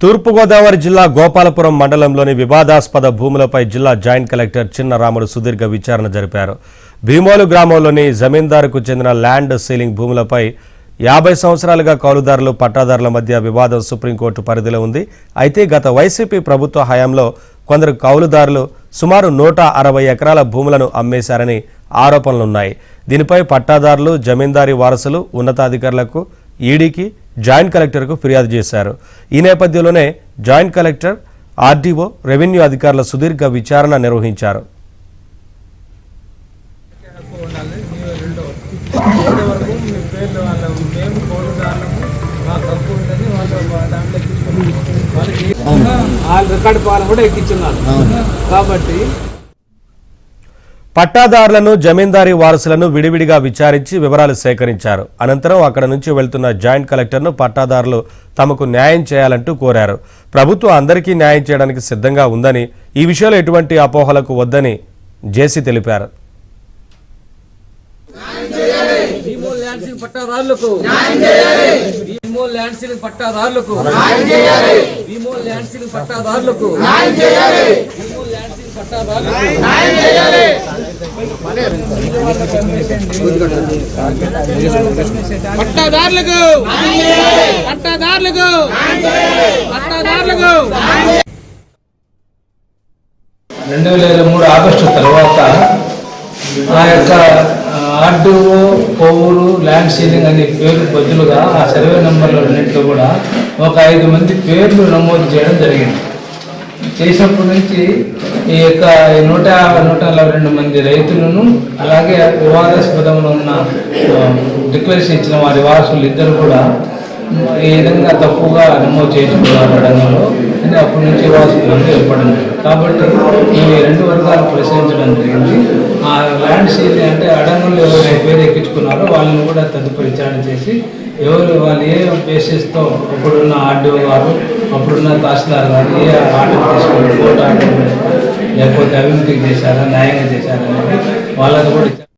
తూర్పుగోదావరి జిల్లా గోపాలపురం మండలంలోని వివాదాస్పద భూములపై జిల్లా జాయింట్ కలెక్టర్ చిన్నరాములు సుదీర్ఘ విచారణ జరిపారు. భీమోలు గ్రామంలోని జమీందారుకు చెందిన ల్యాండ్ సీలింగ్ భూములపై 50 సంవత్సరాలుగా కౌలుదారులు పట్టాదారుల మధ్య వివాదం సుప్రీంకోర్టు పరిధిలో ఉంది. అయితే గత వైసీపీ ప్రభుత్వ హయాంలో కొందరు కౌలుదారులు సుమారు 160 ఎకరాల భూములను అమ్మేశారని ఆరోపణలున్నాయి. దీనిపై పట్టాదారులు, జమీందారీ వారసులు ఉన్నతాధికారులకు, ఈడీకి, జాయింట్ కలెక్టర్కు ఫిర్యాదు చేశారు. ఈ నేపథ్యంలోనే జాయింట్ కలెక్టర్, ఆర్డీఓ, రెవెన్యూ అధికారుల సుదీర్ఘ విచారణ నిర్వహించారు. పట్టాదారులను, జమీందారీ వారసులను విడివిడిగా విచారించి వివరాలు సేకరించారు. అనంతరం అక్కడ నుంచి వెళ్తున్న జాయింట్ కలెక్టర్ను పట్టాదారులు తమకు న్యాయం చేయాలంటూ కోరారు. ప్రభుత్వం అందరికీ న్యాయం చేయడానికి సిద్ధంగా ఉందని, ఈ విషయంలో ఎటువంటి అపోహలకు వద్దని జేసీ తెలిపారు. పట్టాదారులకు 2023 ఆగస్టు తర్వాత ఆ యొక్క ఆర్డీఓ, కొవ్వూరు, ల్యాండ్ సీలింగ్ అనే పేరు బదులుగా ఆ సర్వే నెంబర్లన్నింటిలో కూడా ఒక 5 మంది పేర్లు నమోదు చేయడం జరిగింది. చేసినప్పటి నుంచి ఈ యొక్క 142 మంది రైతులను, అలాగే వివాదాస్పదంలో ఉన్న డిక్లరేషన్ ఇచ్చిన వారి వారసులు ఇద్దరు కూడా ఈ విధంగా తప్పుగా నమోదు చేసుకున్నారు అడంగంలో అని అప్పటి నుంచి వివాదాస్పదంగా ఏర్పడింది. కాబట్టి ఈ 2 వర్గాలు ప్రశ్నించడం జరిగింది. ఆ ల్యాండ్ సీలింగ్ అంటే అడంగంలో ఎవరు పేరు ఎక్కించుకున్నారో వాళ్ళని కూడా తదుపరి విచారణ చేసి వాళ్ళు ఏ బేసిస్తో అప్పుడున్న ఆర్డీఓ గారు, అప్పుడున్న తహసీల్దార్ గారు ఏ ఆర్డర్ తీసుకొని కోర్టు ఆర్డర్ లేకపోతే అవినీతికి చేశారా, న్యాయంగా చేశారా అనేది వాళ్ళని కూడా